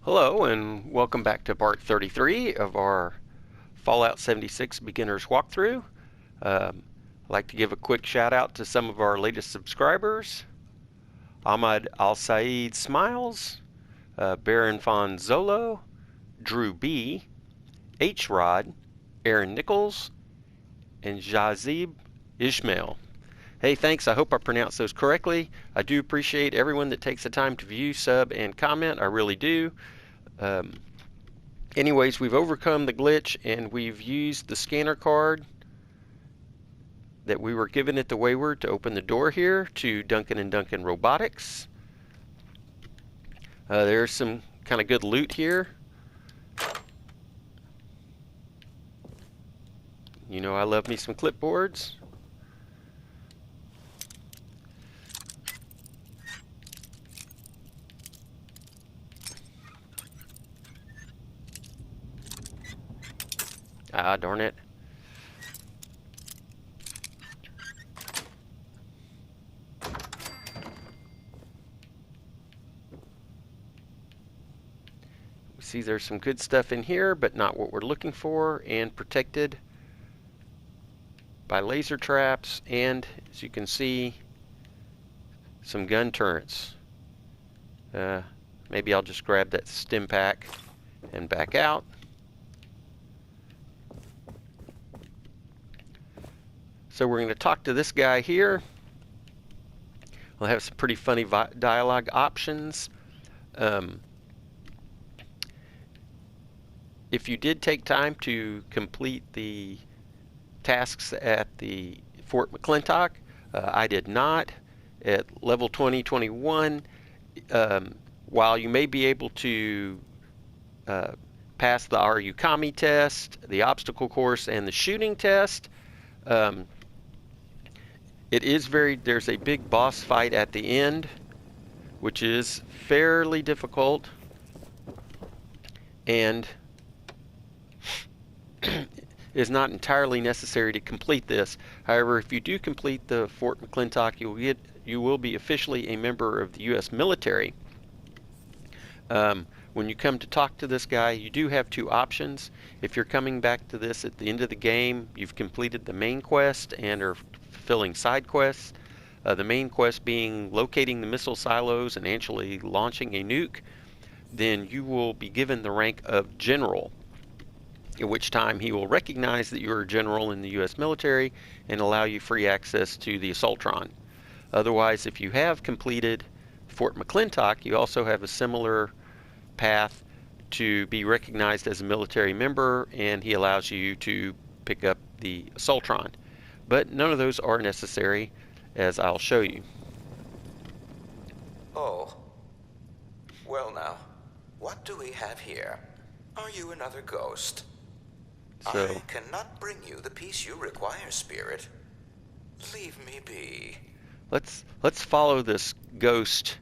Hello and welcome back to part 33 of our Fallout 76 beginners walkthrough. I'd like to give a quick shout out to some of our latest subscribers. Ahmad Al-Said Smiles, Baron Von Zolo, Drew B, H-Rod, Aaron Nichols, and Jazib Ishmael. Hey, thanks. I hope I pronounced those correctly. I do appreciate everyone that takes the time to view, sub, and comment. I really do. Anyways, we've overcome the glitch and we've used the scanner card that we were given at the Wayward to open the door here to Duncan and Duncan Robotics. There's some kind of good loot here. You know I love me some clipboards. Ah, darn it. We see there's some good stuff in here, but not what we're looking for, and protected by laser traps, and as you can see, some gun turrets. Maybe I'll just grab that stim pack and back out. So we're going to talk to this guy here. We'll have some pretty funny dialogue options. If you did take time to complete the tasks at the Fort McClintock, I did not. At level 2021, while you may be able to pass the RU-Kami test, the obstacle course, and the shooting test, there's a big boss fight at the end, which is fairly difficult, and is not entirely necessary to complete this. However, if you do complete the Fort McClintock, you will be officially a member of the U.S. military. When you come to talk to this guy, you do have two options. If you're coming back to this at the end of the game, you've completed the main quest and are fulfilling side quests. The main quest being locating the missile silos and actually launching a nuke, then you will be given the rank of general, at which time he will recognize that you're a general in the U.S. military and allow you free access to the Assaultron. Otherwise, if you have completed Fort McClintock, you also have a similar path to be recognized as a military member, and he allows you to pick up the Assaultron. But none of those are necessary, as I'll show you. Oh. Well now, what do we have here? Are you another ghost? So, I cannot bring you the peace you require, Spirit. Leave me be. let's follow this ghost.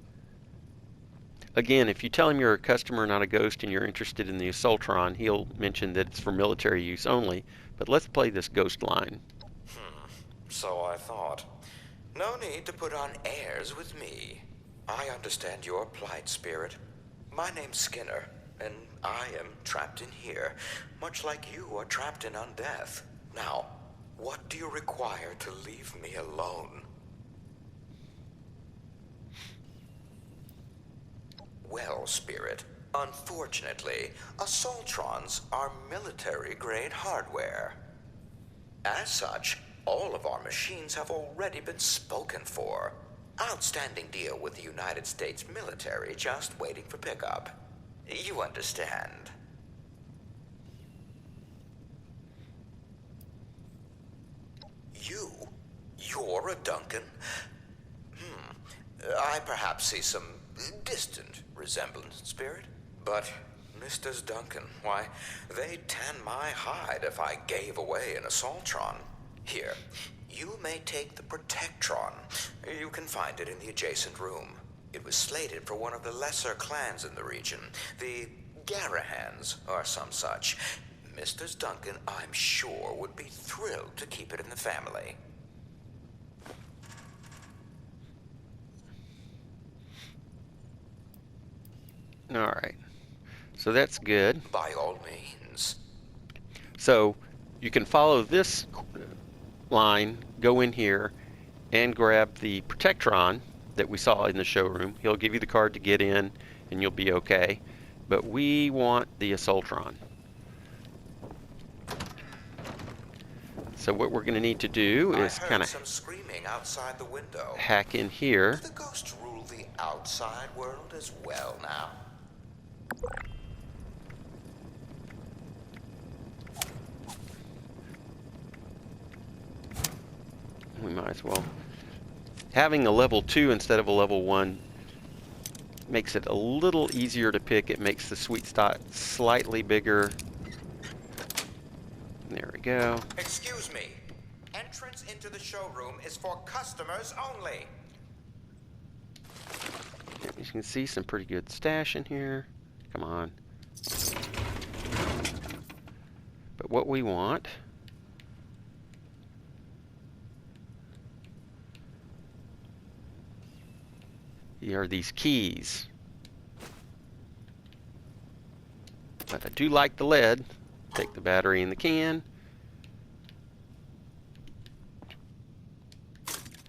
Again, if you tell him you're a customer, not a ghost, and you're interested in the Assaultron, he'll mention that it's for military use only. But let's play this ghost line. So I thought. No need to put on airs with me. I understand your plight, Spirit. My name's Skinner, and I am trapped in here, much like you are trapped in undeath. Now, what do you require to leave me alone? Well, Spirit, unfortunately, Assaultrons are military-grade hardware. As such, all of our machines have already been spoken for. Outstanding deal with the United States military, just waiting for pickup. You understand. You're a Duncan? I perhaps see some distant resemblance, Spirit. But Mr. Duncan, why, they'd tan my hide if I gave away an Assaultron. Here, you may take the Protectron. You can find it in the adjacent room. It was slated for one of the lesser clans in the region, the Garahans or some such. Mr. Duncan, I'm sure, would be thrilled to keep it in the family. All right. So that's good. By all means. So you can follow this line, go in here, and grab the Protectron that we saw in the showroom. He'll give you the card to get in, and you'll be okay. But we want the Assaultron. So what we're going to need to do is kind of some screaming outside the window. hack in here. Do the ghosts rule the outside world as well now? We might as well. Having a level 2 instead of a level 1 makes it a little easier to pick. It makes the sweet spot slightly bigger. There we go. Excuse me. Entrance into the showroom is for customers only. You can see some pretty good stash in here. Come on. But what we want are these keys. But I do like the lead. Take the battery in the can.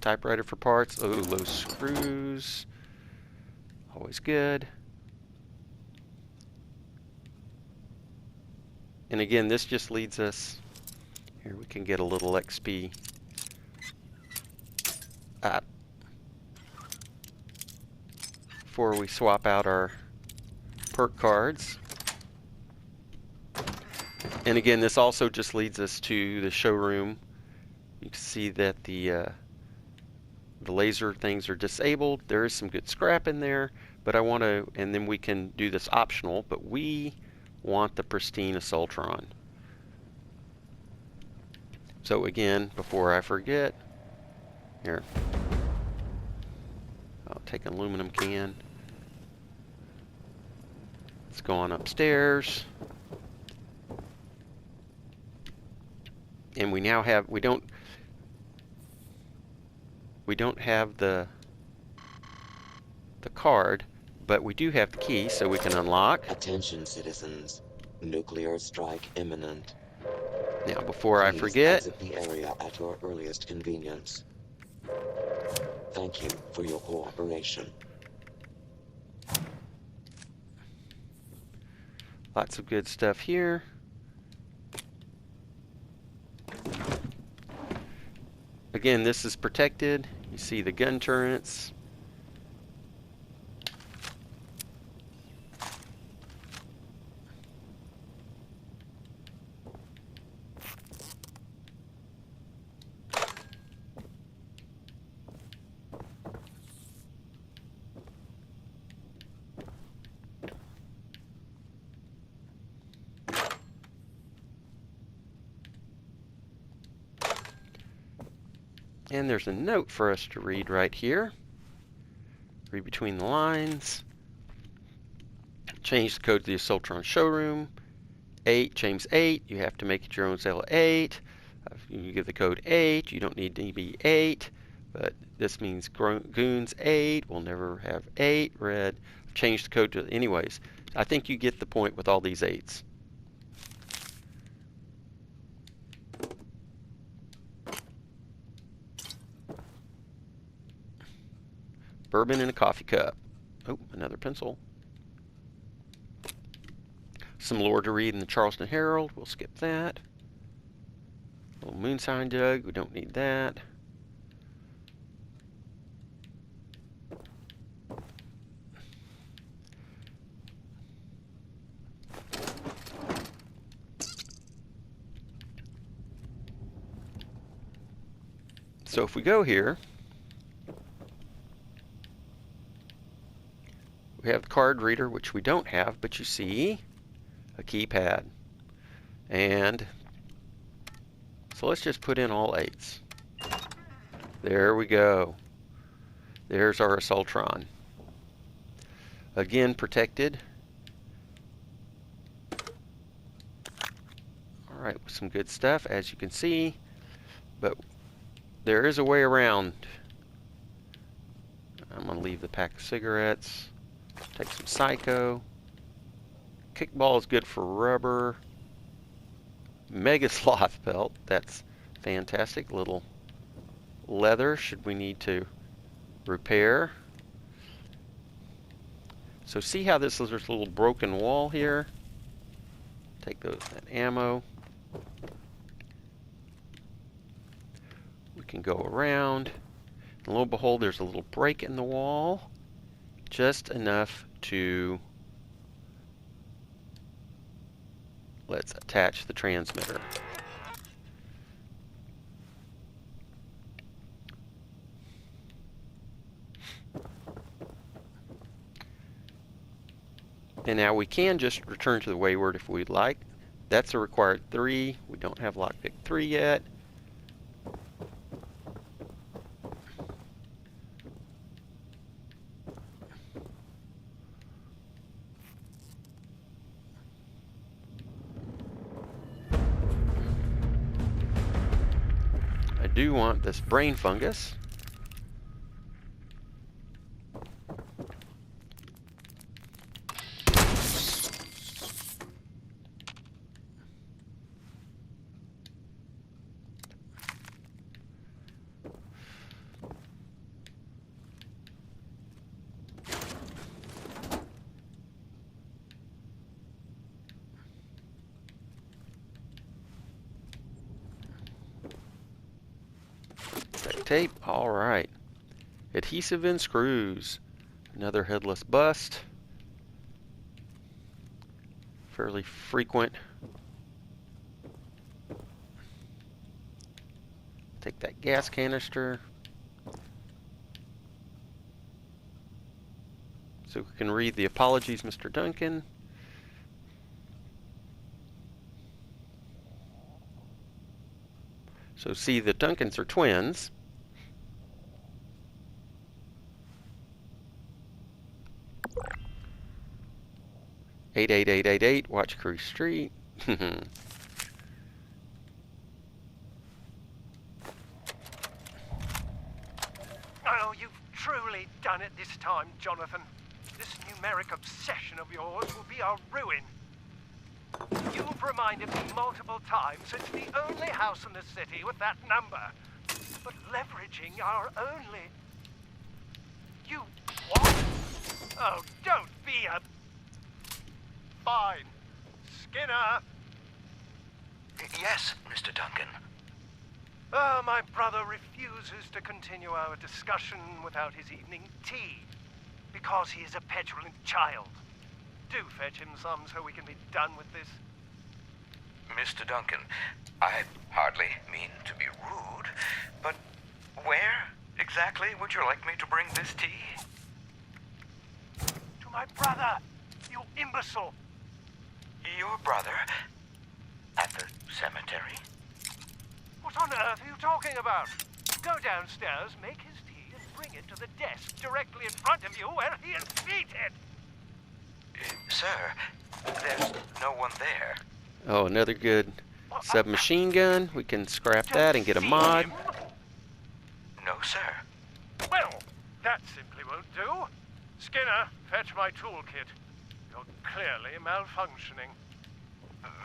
Typewriter for parts. Oh, low screws. Always good. And again, this just leads us. Here we can get a little XP. Before we swap out our perk cards. And again, this also just leads us to the showroom. You can see that the laser things are disabled. There is some good scrap in there, but I want to, and then we can do this optional, but we want the pristine Assaultron. So again, before I forget, here, I'll take an aluminum can. Let's go on upstairs. And we now have, we don't have the card, but we do have the key, so we can unlock. Attention, citizens. Nuclear strike imminent. Now, before I Please forget, exit the area at your earliest convenience. Thank you for your cooperation. lots of good stuff here. Again, this is protected. You see the gun turrets. And there's a note for us to read right here. Read between the lines. Change the code to the Assaultron showroom. 8, James 8. You have to make it your own sale at 8. You give the code 8. You don't need to be 8. But this means Goons 8. We'll never have 8. Red. Change the code to, anyways. I think you get the point with all these 8s. Bourbon in a coffee cup. Oh, another pencil. Some lore to read in the Charleston Herald. We'll skip that. A little moonshine jug. We don't need that. So if we go here, we have the card reader, which we don't have, but you see a keypad. And so let's just put in all 8s. There we go. There's our Assaultron. Again, protected. Alright, some good stuff, as you can see. But there is a way around. I'm going to leave the pack of cigarettes. Take some Psycho. kickball is good for rubber. Mega sloth belt, that's fantastic. Little leather should we need to repair. So see how this is, there's a little broken wall here. Take that ammo. We can go around. And lo and behold, there's a little break in the wall. Just enough to, let's attach the transmitter. And now we can just return to the Wayward if we'd like. That's a required 3. We don't have lockpick 3 yet. I do want this brain fungus. Tape, alright. Adhesive and screws. Another headless bust. Fairly frequent. Take that gas canister. So we can read the apologies, Mr. Duncan. So see, the Duncans are twins. Eight, 88888, Watch Crew Street. Oh, you've truly done it this time, Jonathan. This numeric obsession of yours will be our ruin. You've reminded me multiple times it's the only house in the city with that number. But leveraging our only... You... what? Oh, don't be a... Fine. Skinner! Yes, Mr. Duncan. Oh, my brother refuses to continue our discussion without his evening tea. Because he is a petulant child. Do fetch him some so we can be done with this. Mr. Duncan, I hardly mean to be rude, but where exactly would you like me to bring this tea? To my brother, you imbecile. Your brother? At the cemetery? What on earth are you talking about? Go downstairs, make his tea, and bring it to the desk directly in front of you where he is seated. Sir, there's no one there. Oh, another good submachine gun. We can scrap that and get a mod. No, sir. Well, that simply won't do. Skinner, fetch my toolkit. You're clearly malfunctioning.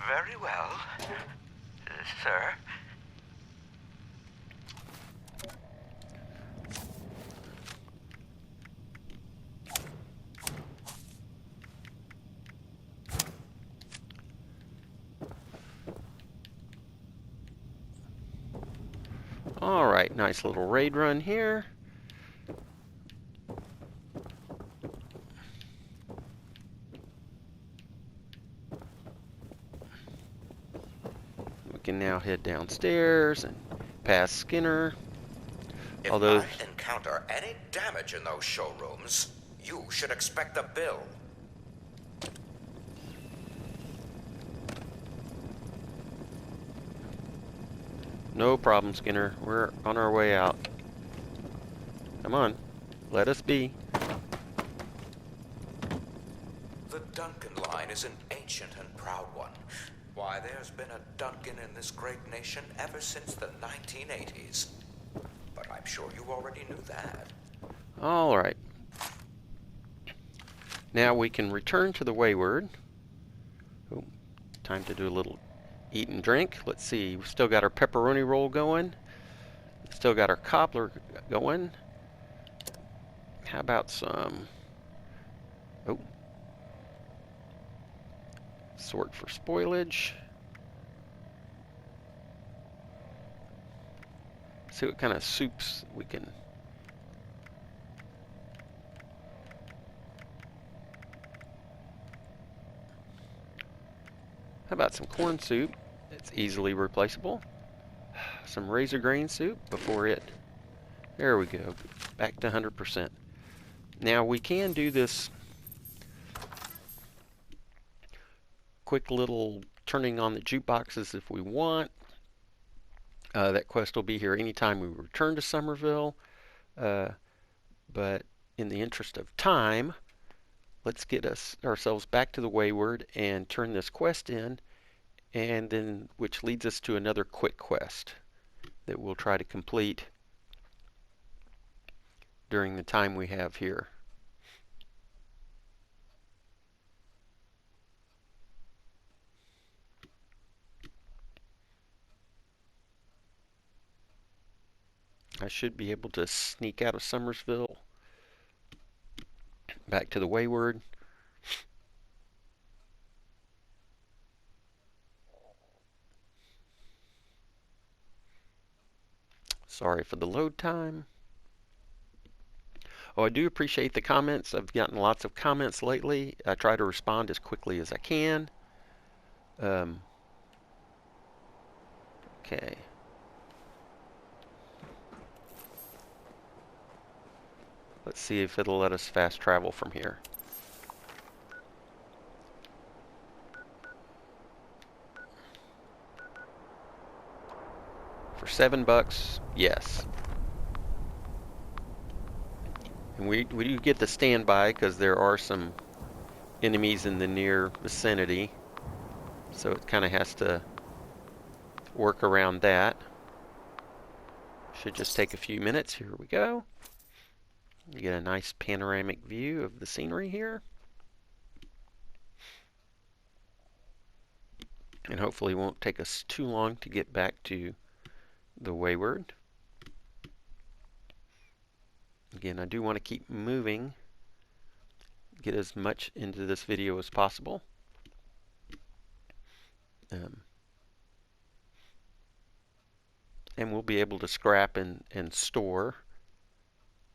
Very well, sir. Alright, nice little raid run here. We can now head downstairs and past Skinner. If Although I encounter any damage in those showrooms, you should expect a bill. no problem, Skinner. We're on our way out. Come on, let us be. The Duncan line is an ancient and proud one. Why, there's been a Duncan in this great nation ever since the 1980s. But I'm sure you already knew that. Alright. Now we can return to the Wayward. time to do a little eat and drink. Let's see, we've still got our pepperoni roll going. Still got our cobbler going. How about some, oh, sort for spoilage. See what kind of soups we can. How about some corn soup? It's easily replaceable. Some razor grain soup before it. There we go. Back to 100%. Now we can do this quick little turning on the jukeboxes if we want. That quest will be here anytime we return to Somerville. But in the interest of time, let's get ourselves back to the Wayward and turn this quest in, and then which leads us to another quick quest that we'll try to complete during the time we have here. I should be able to sneak out of Somersville back to the Wayward. Sorry for the load time. Oh, I do appreciate the comments. I've gotten lots of comments lately. I try to respond as quickly as I can. Okay. Let's see if it'll let us fast travel from here. For $7, yes. And we do get the standby because there are some enemies in the near vicinity. So it kind of has to work around that. Should just take a few minutes. Here we go. You get a nice panoramic view of the scenery here. And hopefully it won't take us too long to get back to the Wayward. Again, I do want to keep moving, get as much into this video as possible. And we'll be able to scrap and store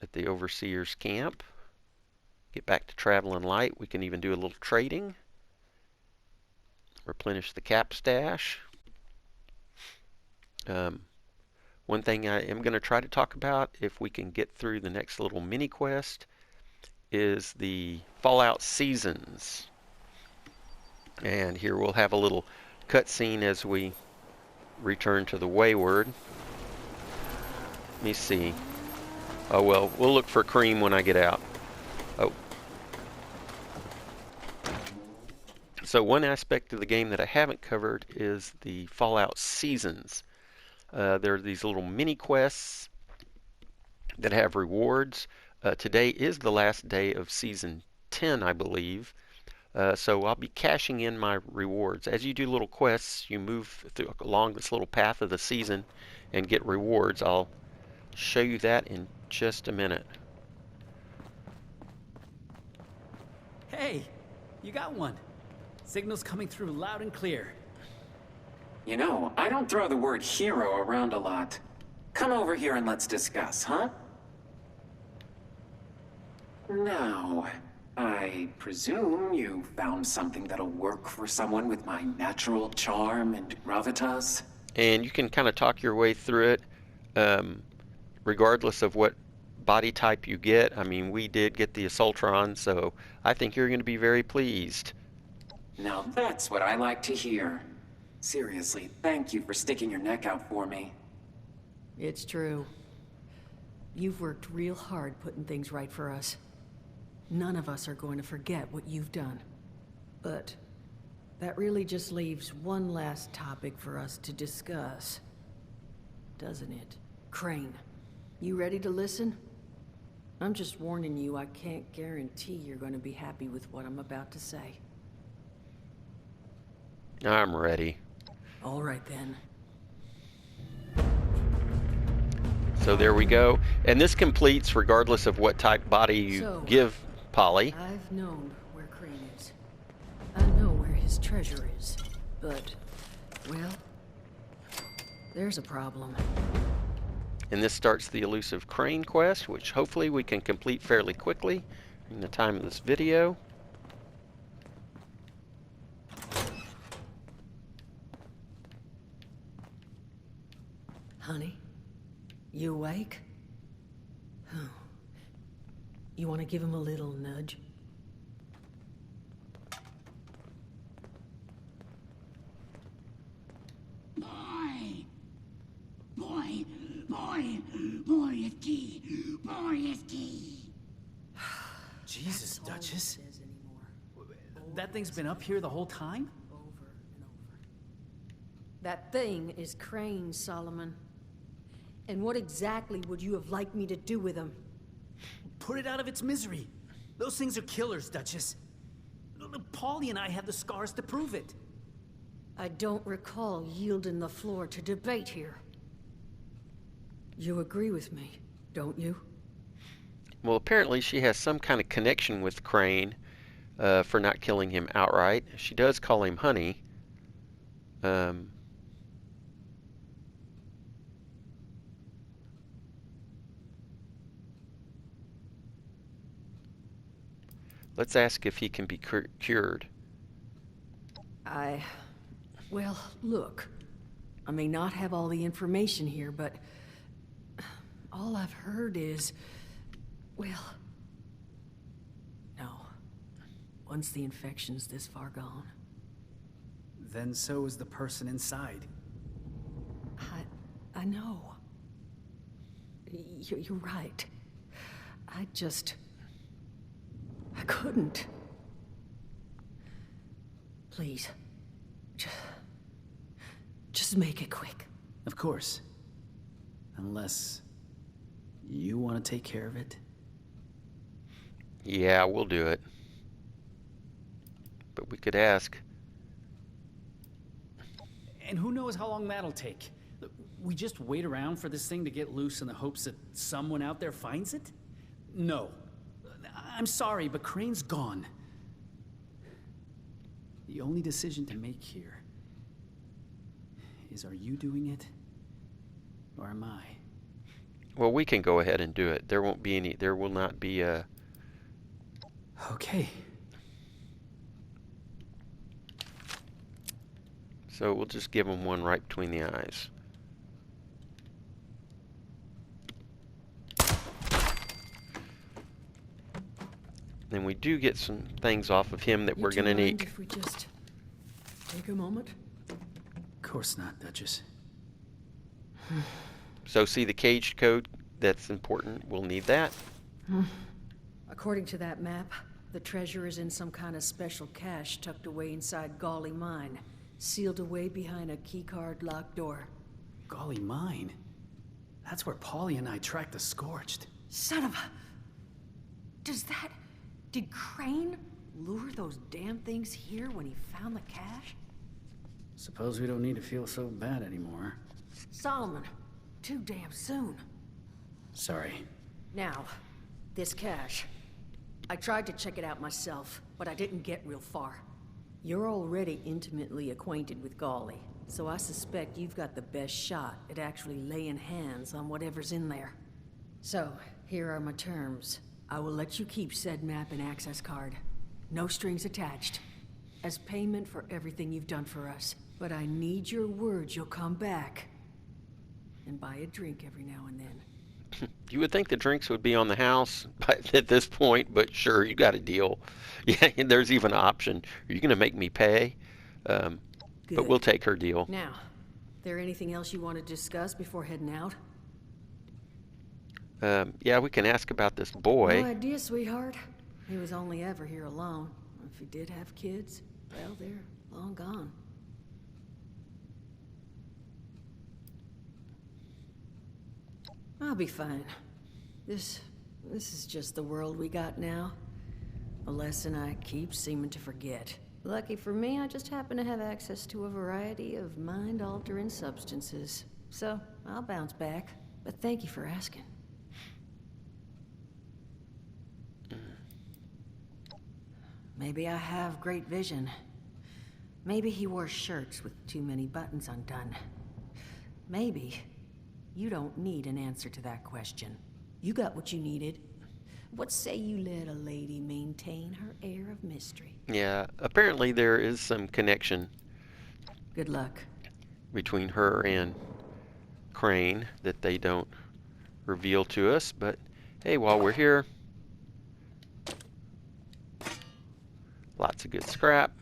at the Overseer's camp. Get back to traveling light. We can even do a little trading. Replenish the cap stash. One thing I am going to try to talk about, if we can get through the next little mini quest, is the Fallout Seasons. And here we'll have a little cutscene as we return to the Wayward. Let me see. Oh well, we'll look for cream when I get out. Oh. So one aspect of the game that I haven't covered is the Fallout Seasons. There are these little mini quests that have rewards. Today is the last day of Season 10, I believe. So I'll be cashing in my rewards. As you do little quests, you move along this little path of the season and get rewards. I'll show you that in just a minute. Hey, you got one. Signal's coming through loud and clear. You know, I don't throw the word hero around a lot. Come over here and let's discuss, huh? Now, I presume you found something that'll work for someone with my natural charm and gravitas? And you can kind of talk your way through it, regardless of what body type you get. I mean, we did get the Assaultron, so I think you're going to be very pleased. Now that's what I like to hear. Seriously, thank you for sticking your neck out for me. It's true. You've worked real hard putting things right for us. None of us are going to forget what you've done. But that really just leaves one last topic for us to discuss. Doesn't it? Crane, you ready to listen? I'm just warning you, I can't guarantee you're going to be happy with what I'm about to say. I'm ready. All right then. So there we go. And this completes regardless of what type body you So, give Polly. I've known where Crane is. I know where his treasure is. But, well, there's a problem. And this starts the Elusive Crain quest, which hopefully we can complete fairly quickly in the time of this video. Honey, you awake? Oh. You want to give him a little nudge? Jesus, That's all he Duchess. says anymore. That thing's been up here the whole time? Over and over. That thing is Crane, Solomon. And what exactly would you have liked me to do with him? Put it out of its misery. Those things are killers, Duchess. Paulie and I have the scars to prove it. I don't recall yielding the floor to debate here. You agree with me, don't you? Well, apparently she has some kind of connection with Crane for not killing him outright. She does call him honey. Let's ask if he can be cured. Well, look. I may not have all the information here, but all I've heard is, well, no. Once the infection's this far gone. Then so is the person inside. I know. You're right. I couldn't. Please. Just make it quick. Of course. Unless you want to take care of it. Yeah, we'll do it. But we could ask. And who knows how long that'll take? We just wait around for this thing to get loose in the hopes that someone out there finds it? No. I'm sorry, but Crane's gone. The only decision to make here is, are you doing it? Or am I? Well, we can go ahead and do it. There will not be a... Okay. So we'll just give him one right between the eyes. Then we do get some things off of him that we're going to need. If we just take a moment? Of course not, Duchess. So see the cage code? That's important. We'll need that. According to that map, the treasure is in some kind of special cache tucked away inside Golly Mine, sealed away behind a keycard locked door. Golly mine. That's where Paulie and I tracked the Scorched. Son of a... Did Crane lure those damn things here when he found the cache? Suppose we don't need to feel so bad anymore. Solomon, too damn soon. Sorry. Now, this cache. I tried to check it out myself, but I didn't get real far. You're already intimately acquainted with Golly, so I suspect you've got the best shot at actually laying hands on whatever's in there. So, here are my terms. I will let you keep said map and access card. No strings attached. As payment for everything you've done for us. But I need your word you'll come back. And buy a drink every now and then. You would think the drinks would be on the house at this point, but sure, you got a deal. Yeah, there's even an option. Are you going to make me pay? But we'll take her deal. Now, there anything else you want to discuss before heading out? Yeah, we can ask about this boy. No idea, sweetheart. He was only ever here alone. If he did have kids, well, they're long gone. I'll be fine. This is just the world we got now. A lesson I keep seeming to forget. Lucky for me, I just happen to have access to a variety of mind-altering substances. So, I'll bounce back. But thank you for asking. Maybe I have great vision. Maybe he wore shirts with too many buttons undone. Maybe you don't need an answer to that question. You got what you needed. What say you let a lady maintain her air of mystery? Yeah, apparently there is some connection Good luck. between her and Crane that they don't reveal to us, but hey, while we're here, lots of good scrap.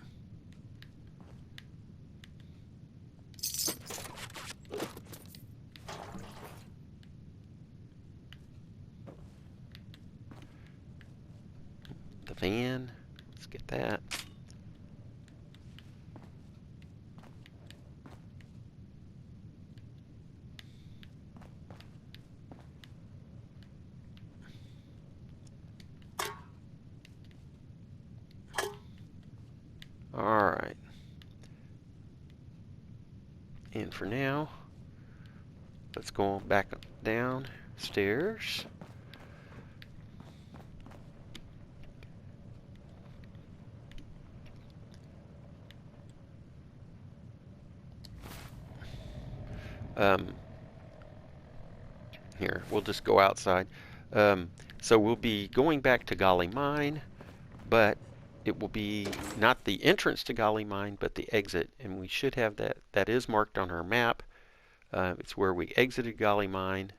The van, let's get that. Alright. And for now, let's go back downstairs. Here, we'll just go outside. So we'll be going back to Golly Mine, but it will be not the entrance to Golly Mine, but the exit, and we should have that. That is marked on our map. It's where we exited Golly Mine,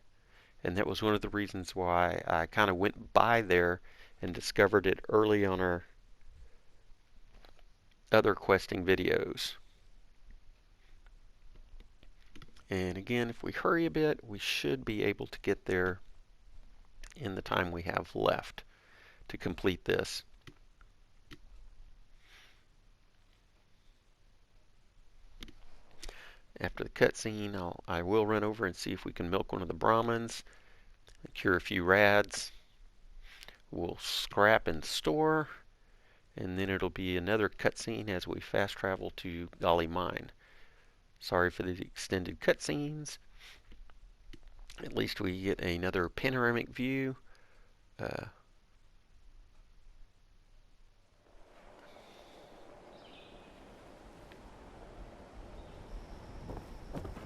and that was one of the reasons why I kind of went by there and discovered it early on our other questing videos. And again, if we hurry a bit, we should be able to get there in the time we have left to complete this. After the cutscene, I will run over and see if we can milk one of the Brahmins, cure a few rads. We'll scrap and store, and then it'll be another cutscene as we fast travel to Golly Mine. Sorry for the extended cutscenes. At least we get another panoramic view.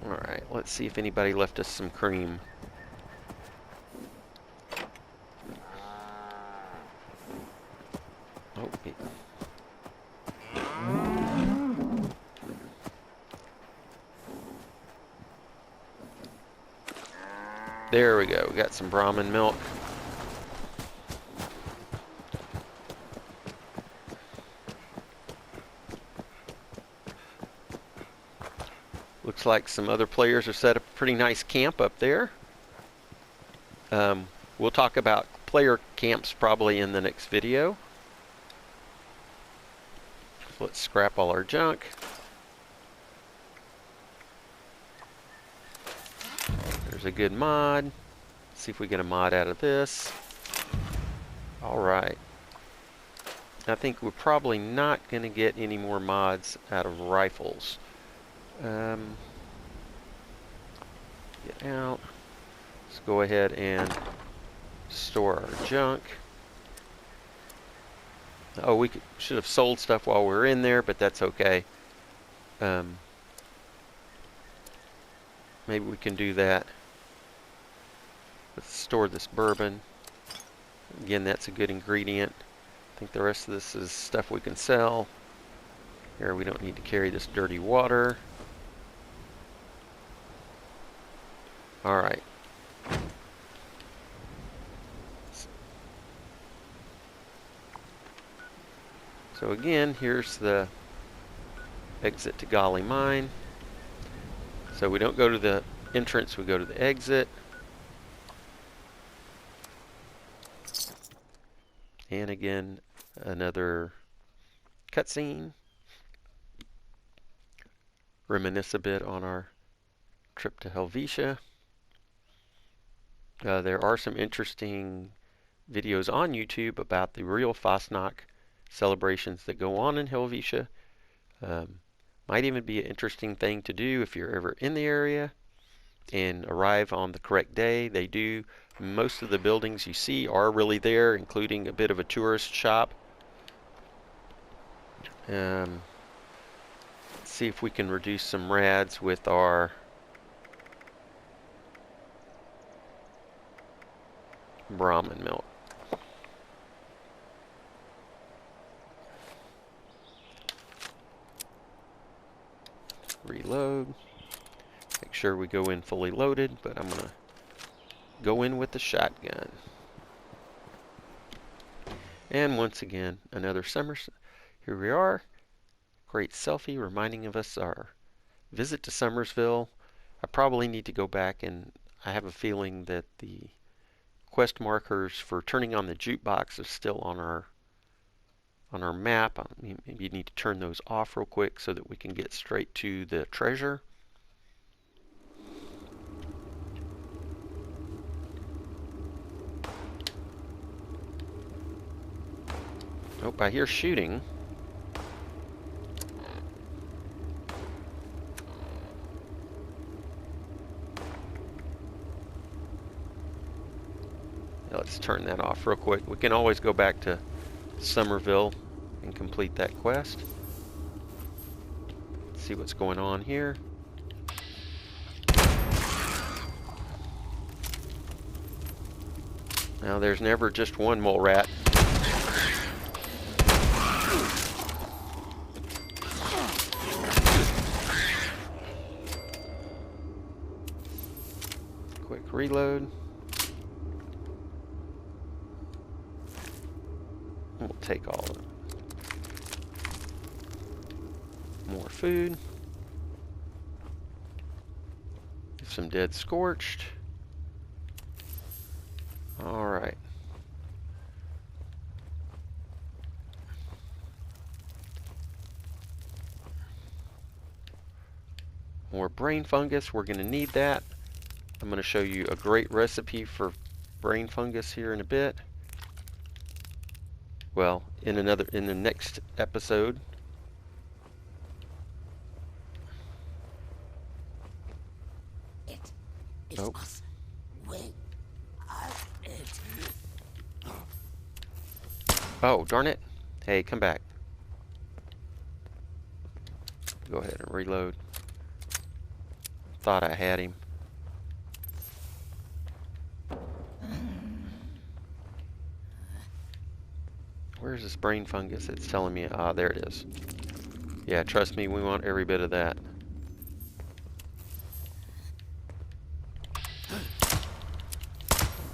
Alright, let's see if anybody left us some cream. Oh, there we go. We got some Brahmin milk. Looks like some other players have set up a pretty nice camp up there. We'll talk about player camps probably in the next video. Let's scrap all our junk. There's a good mod. See if we get a mod out of this. Alright. I think we're probably not going to get any more mods out of rifles. Get out. Let's go ahead and store our junk. Oh, we should have sold stuff while we were in there, but that's okay. Maybe we can do that. Let's store this bourbon. Again, that's a good ingredient. I think the rest of this is stuff we can sell. Here, we don't need to carry this dirty water. Alright. So again, here's the exit to Golly Mine. So we don't go to the entrance, we go to the exit. And again, another cutscene. Reminisce a bit on our trip to Helvetia. There are some interesting videos on YouTube about the real Fosnock celebrations that go on in Helvetia. Might even be an interesting thing to do if you're ever in the area and arrive on the correct day. They do. Most of the buildings you see are really there, including a bit of a tourist shop. Let's see if we can reduce some rads with our Brahmin milk. Reload. Make sure we go in fully loaded, but I'm gonna go in with the shotgun. And once again, another summer. Here we are. Great selfie reminding of us our visit to Summersville. I probably need to go back, and I have a feeling that the quest markers for turning on the jukebox are still on our map. Maybe you need to turn those off real quick so that we can get straight to the treasure. Nope, I hear shooting. Now let's turn that off real quick. We can always go back to Somerville and complete that quest. Let's see what's going on here. Now there's never just one mole rat. Quick reload. We'll take all of it. More food. Some dead scorched. All right. More brain fungus. We're going to need that. I'm going to show you a great recipe for brain fungus here in a bit. Well, in the next episode. It is Nope. us. We are it. Oh, darn it. Hey, come back. Go ahead and reload. Thought I had him. Where's this brain fungus? It's telling me, there it is. Yeah, trust me, we want every bit of that.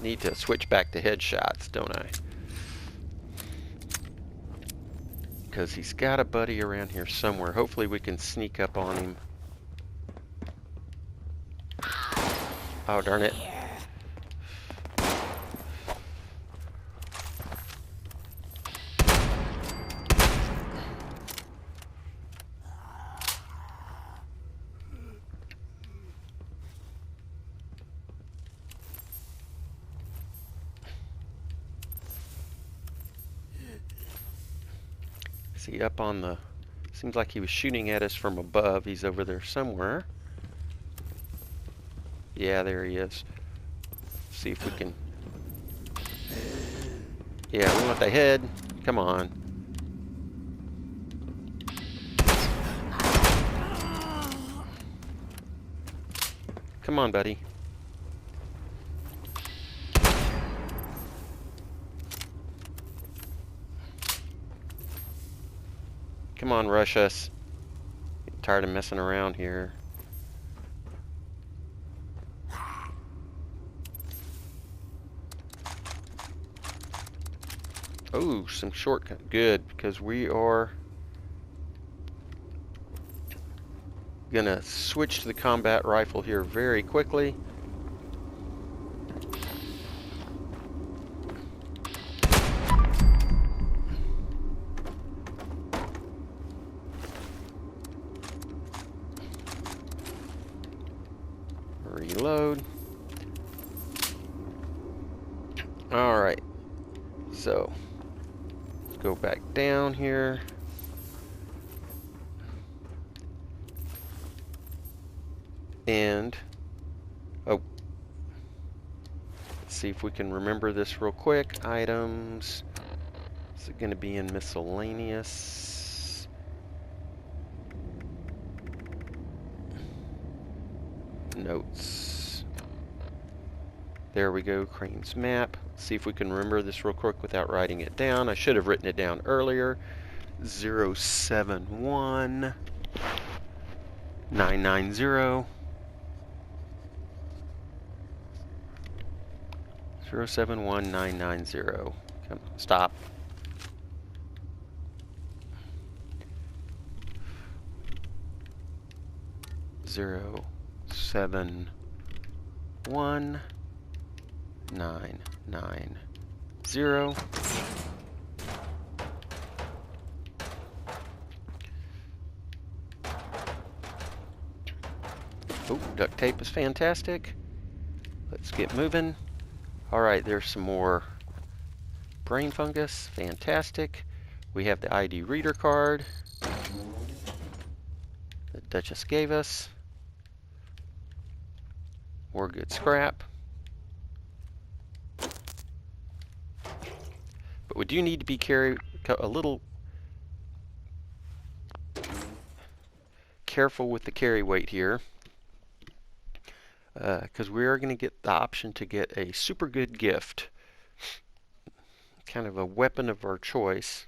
Need to switch back to headshots, don't I? Because he's got a buddy around here somewhere. Hopefully we can sneak up on him. Oh, darn it. See, up on the... Seems like he was shooting at us from above. He's over there somewhere. Yeah, there he is. See if we can... Yeah, we want the head. Come on. Come on, buddy. Come on, rush us. Get tired of messing around here. Oh, some shortcut. Good, because we are gonna switch to the combat rifle here very quickly. Reload. All right. So go back down here. And, oh, let's see if we can remember this real quick. Items. Is it going to be in miscellaneous? Notes. There we go, Crane's map. Let's see if we can remember this real quick without writing it down. I should have written it down earlier. 071 990 071990. Come, stop. Zero 71990. Oh, duct tape is fantastic. Let's get moving. Alright, there's some more brain fungus. Fantastic. We have the ID reader card that Duchess gave us. More good scrap. But we do need to be a little careful with the carry weight here. Because we are going to get the option to get a super good gift. Kind of a weapon of our choice.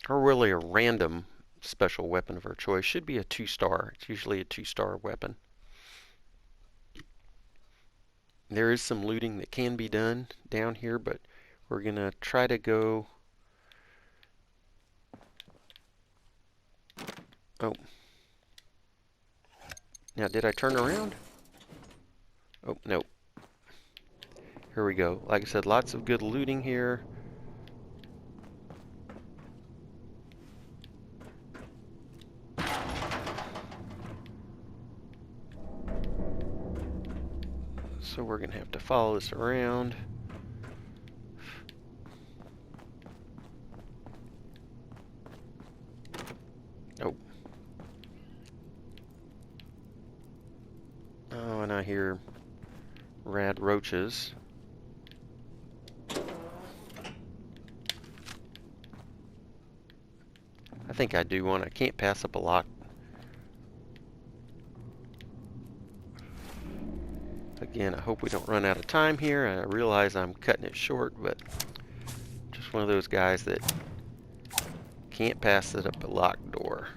Or really a random special weapon of our choice. Should be a 2-star. It's usually a 2-star weapon. There is some looting that can be done down here, but we're going to try to go... Oh. Now, did I turn around? Oh, no. Here we go. Like I said, lots of good looting here. So we're going to have to follow this around. Oh. Oh, and I hear rad roaches. I think I do one. I can't pass up a lock. Again, I hope we don't run out of time here. I realize I'm cutting it short, but just one of those guys that can't pass it up a locked door.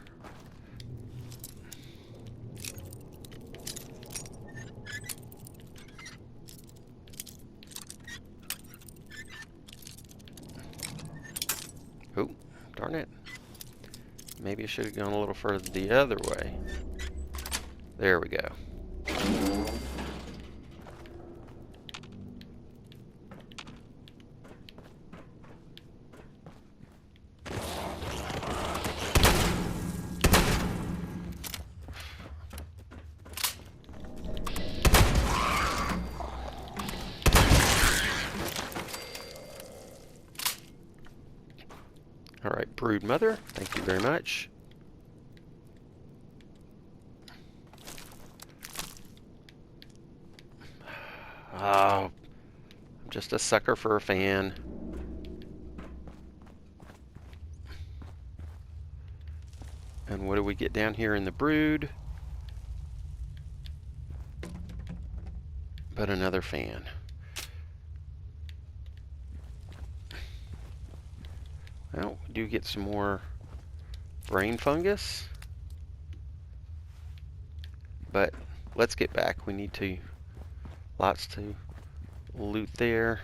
Oh, darn it. Maybe I should have gone a little further the other way. There we go. Alright, Brood Mother, thank you very much. Oh, I'm just a sucker for a fan. And what do we get down here in the Brood? But another fan. Well, we do get some more brain fungus. But let's get back. We need to... Lots to loot there.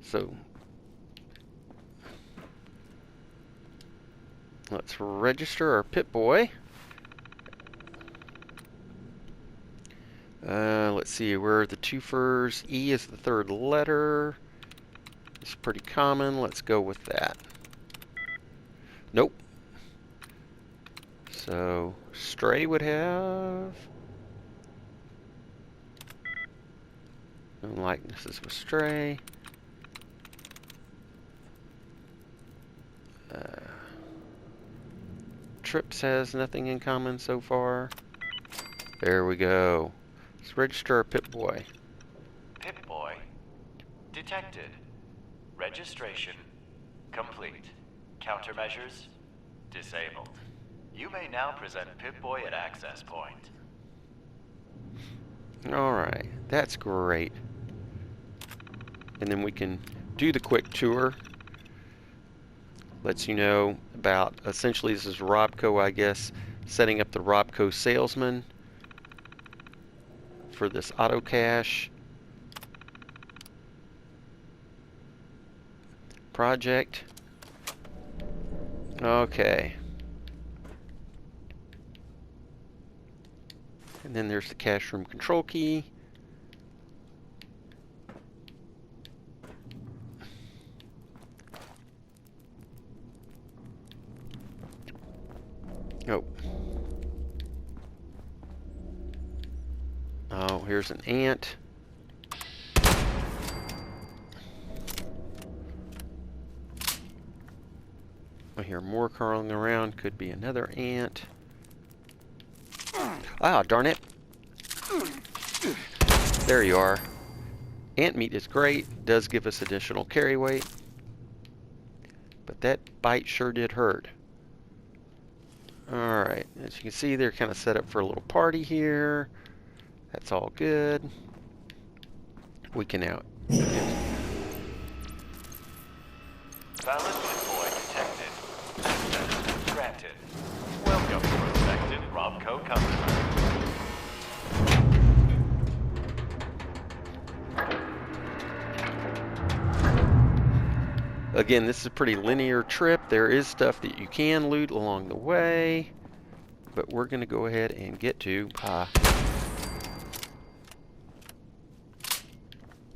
So... Let's register our Pip-Boy. Let's see, where are the two furs? E is the third letter. It's pretty common. Let's go with that. Nope. So, Stray would have... no likenesses with Stray. Trips has nothing in common so far. There we go. Let's register our Pip-Boy. Pip-Boy detected. Registration complete. Countermeasures disabled. You may now present Pip-Boy at access point. Alright, that's great. And then we can do the quick tour. Lets you know about, essentially this is Robco, I guess, setting up the Robco salesman for this auto cache project. Okay. And then there's the cache room control key. Oh. Oh, here's an ant. I hear more crawling around. Could be another ant. Ah, darn it. There you are. Ant meat is great. Does give us additional carry weight. But that bite sure did hurt. Alright, as you can see, they're kind of set up for a little party here. That's all good. We can now... Valid Pip-Boy detected. Access granted. Welcome, prospective Robco customer. Again, this is a pretty linear trip. There is stuff that you can loot along the way. But we're going to go ahead and get to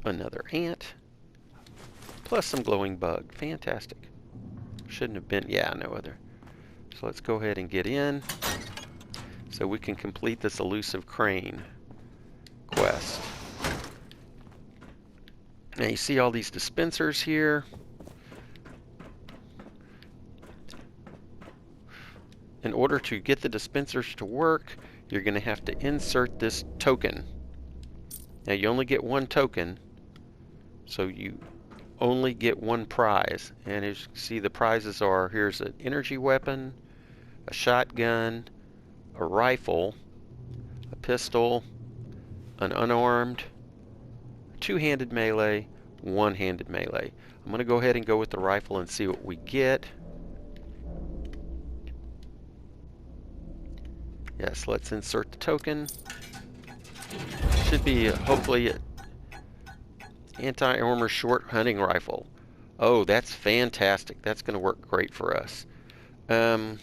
another ant. Plus some glowing bug. Fantastic. Shouldn't have been... yeah, no other. So let's go ahead and get in. So we can complete this Elusive Crain quest. Now you see all these dispensers here. In order to get the dispensers to work, you're going to have to insert this token. Now you only get one token, so you only get one prize. And as you can see, the prizes are, here's an energy weapon, a shotgun, a rifle, a pistol, an unarmed, two-handed melee, one-handed melee. I'm going to go ahead and go with the rifle and see what we get. Yes, let's insert the token. Should be hopefully an anti-armor short hunting rifle. Oh, that's fantastic. That's going to work great for us. So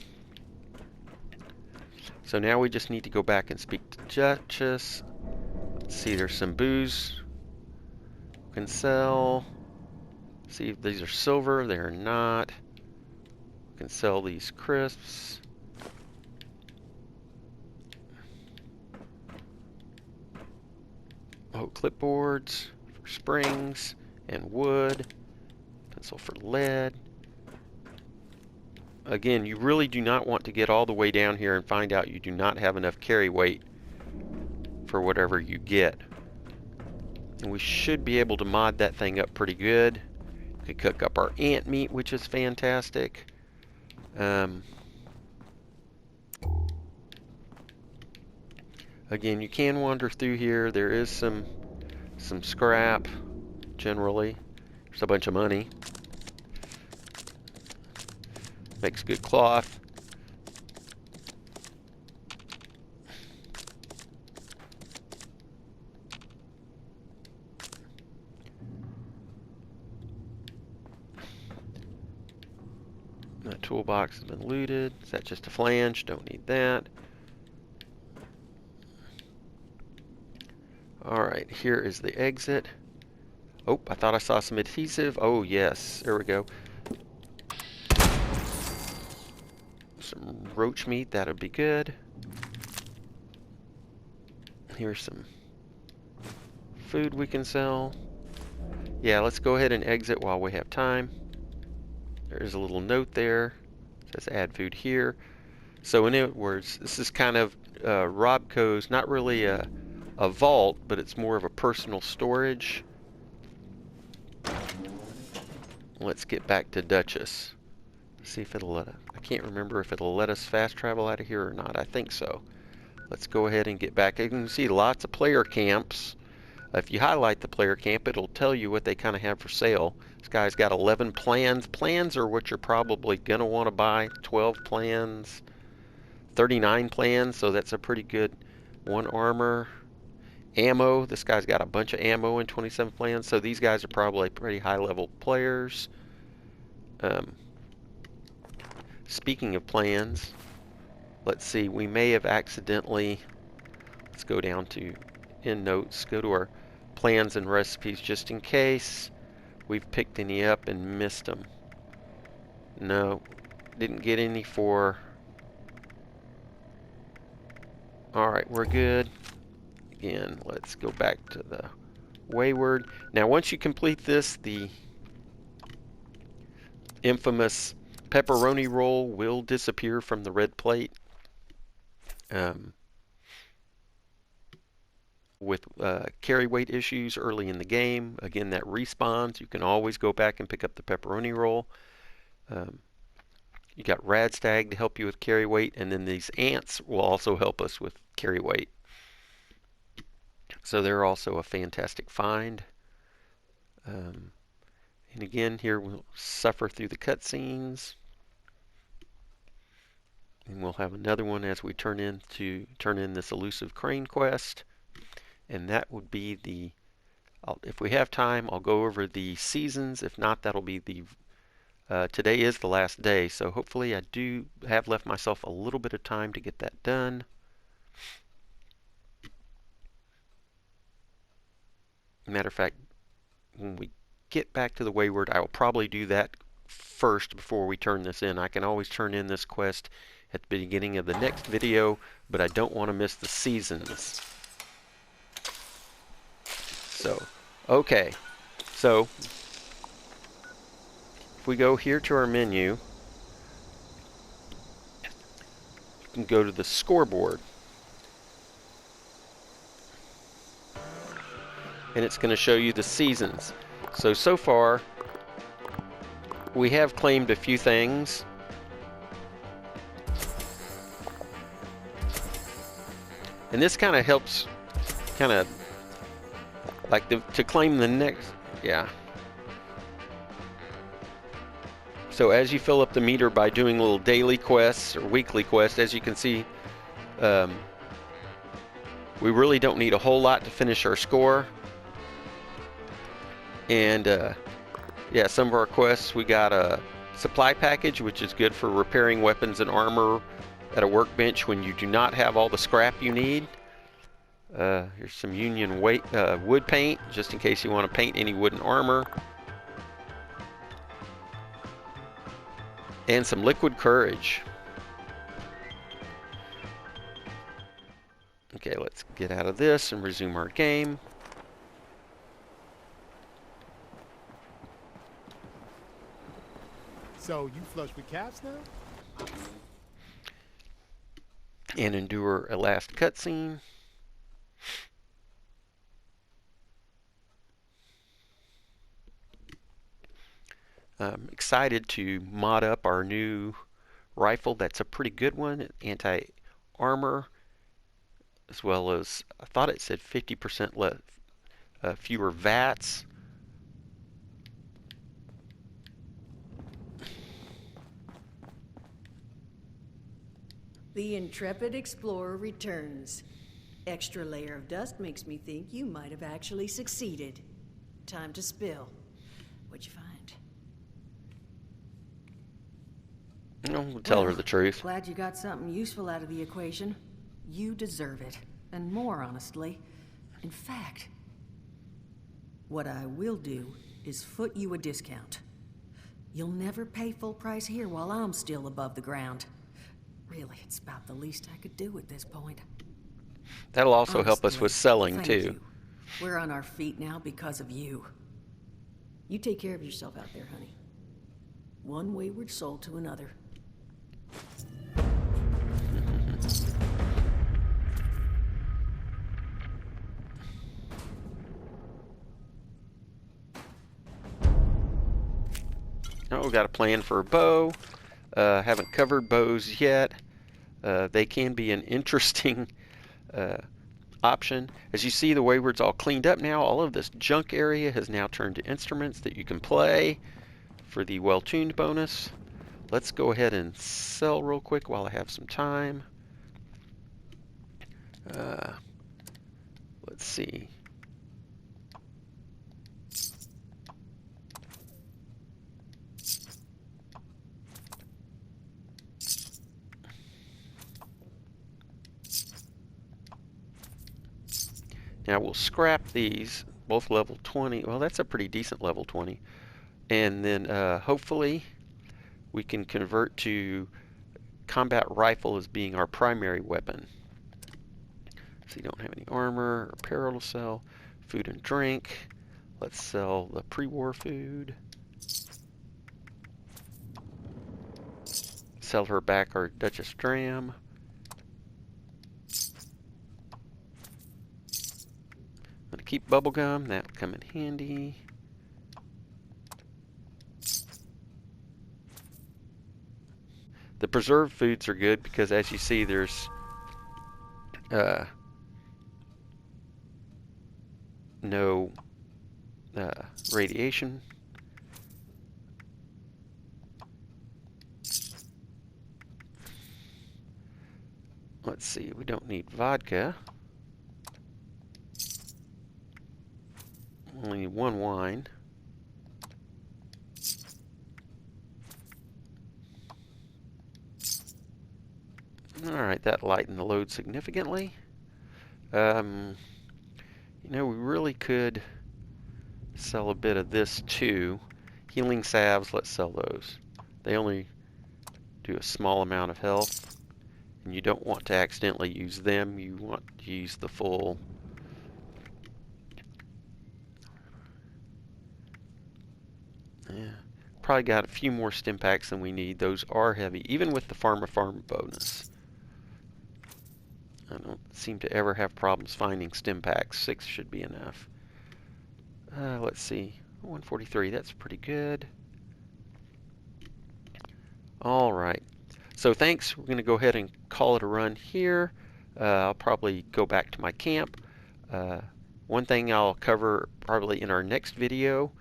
now we just need to go back and speak to Duchess. Let's see, there's some booze we can sell. See if these are silver. They're not. We can sell these crisps. Oh, clipboards for springs and wood. Pencil for lead. Again, you really do not want to get all the way down here and find out you do not have enough carry weight for whatever you get. And we should be able to mod that thing up pretty good. We could cook up our ant meat, which is fantastic. Again, you can wander through here. There is some scrap, generally. There's a bunch of money. Makes good cloth. That toolbox has been looted. Is that just a flange? Don't need that. Alright, here is the exit. Oh, I thought I saw some adhesive. Oh, yes. There we go. some roach meat, that'll be good. Here's some food we can sell. Yeah, let's go ahead and exit while we have time. There's a little note there. It says add food here. So in other words, this is kind of Robco's, not really a vault, but it's more of a personal storage. Let's get back to Duchess. See if it'll let us. I can't remember if it'll let us fast travel out of here or not. I think so. Let's go ahead and get back. You can see lots of player camps. If you highlight the player camp, it'll tell you what they kind of have for sale. This guy's got 11 plans. Plans are what you're probably going to want to buy. 12 plans, 39 plans, so that's a pretty good one. Armor, ammo. This guy's got a bunch of ammo and 27 plans, so these guys are probably pretty high-level players. Speaking of plans, let's see, we may have accidentally, let's go down to EndNotes, go to our plans and recipes just in case we've picked any up and missed them. No, didn't get any for, alright, we're good. Again, let's go back to the Wayward. Now once you complete this, the infamous pepperoni roll will disappear from the red plate. With carry weight issues early in the game, again that respawns. You can always go back and pick up the pepperoni roll. You got Radstag to help you with carry weight, and then these ants will also help us with carry weight. So they're also a fantastic find. And again, here we'll suffer through the cutscenes. And we'll have another one as we turn in this Elusive Crain quest. And that would be the, if we have time, I'll go over the seasons. If not, that'll be the, today is the last day. So hopefully I do have left myself a little bit of time to get that done. Matter of fact, when we get back to the Wayward, I will probably do that first before we turn this in. I can always turn in this quest at the beginning of the next video, but I don't want to miss the seasons. So, okay. So, if we go here to our menu, you can go to the scoreboard. And it's going to show you the seasons. So far, we have claimed a few things. And this kind of helps, like to claim the next, yeah. So as you fill up the meter by doing little daily quests or weekly quests, as you can see, we really don't need a whole lot to finish our score. And yeah, some of our quests, we got a supply package, which is good for repairing weapons and armor at a workbench when you do not have all the scrap you need. Here's some Union wood paint, just in case you want to paint any wooden armor. And some liquid courage. Okay, let's get out of this and resume our game. So you flush with caps now? And endure a last cutscene. I'm excited to mod up our new rifle. That's a pretty good one. Anti-armor, as well as, I thought it said 50% fewer VATs. The intrepid explorer returns. Extra layer of dust makes me think you might have actually succeeded. Time to spill. What'd you find? No, we'll tell her the truth. Glad you got something useful out of the equation. You deserve it. And more, honestly. In fact, what I will do is foot you a discount. You'll never pay full price here while I'm still above the ground. Really, it's about the least I could do at this point. That'll also help us Honestly, with selling, thank too. you. We're on our feet now because of you. You take care of yourself out there, honey. One wayward soul to another. Oh, we got a plan for a bow. Haven't covered bows yet. They can be an interesting option. As you see, the Wayward's all cleaned up now. All of this junk area has now turned to instruments that you can play for the well-tuned bonus. Let's go ahead and sell real quick while I have some time. Let's see. Now we'll scrap these, both level 20. Well, that's a pretty decent level 20. And then hopefully we can convert to combat rifle as being our primary weapon. So you don't have any armor or apparel to sell. Food and drink. Let's sell the pre-war food. Sell her back our Duchess Dram. I'm going to keep bubblegum. That'll come in handy. The preserved foods are good because, as you see, there's no radiation. Let's see, we don't need vodka. Only need one wine. Alright, that lightened the load significantly. You know, we really could sell a bit of this too. Healing salves, let's sell those. They only do a small amount of health, and you don't want to accidentally use them. You want to use the full. Yeah, probably got a few more stim packs than we need. Those are heavy, even with the farm bonus. I don't seem to ever have problems finding stim packs. 6 should be enough. Let's see, 143, that's pretty good. All right, so thanks. We're going to go ahead and call it a run here. I'll probably go back to my camp. One thing I'll cover probably in our next video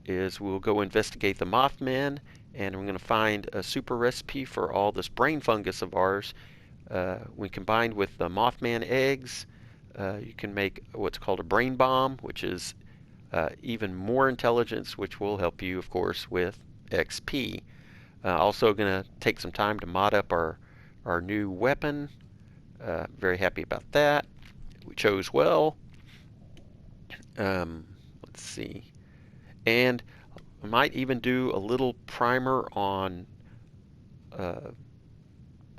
is we'll go investigate the Mothman, and we're going to find a super recipe for all this brain fungus of ours. When combined with the Mothman eggs, you can make what's called a brain bomb, which is even more intelligence, which will help you, of course, with XP. Also going to take some time to mod up our new weapon. Very happy about that. We chose well. Let's see. And I might even do a little primer on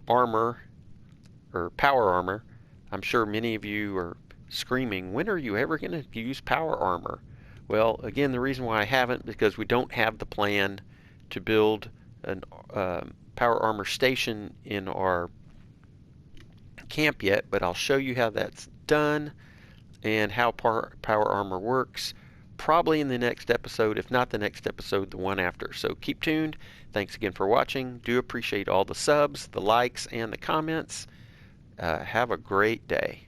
armor, or power armor. I'm sure many of you are screaming, when are you ever going to use power armor? Well, again, the reason why I haven't, because we don't have the plan to build an power armor station in our camp yet, but I'll show you how that's done and how power armor works probably in the next episode, if not the next episode, the one after. So keep tuned. Thanks again for watching. Do appreciate all the subs, the likes, and the comments. Have a great day.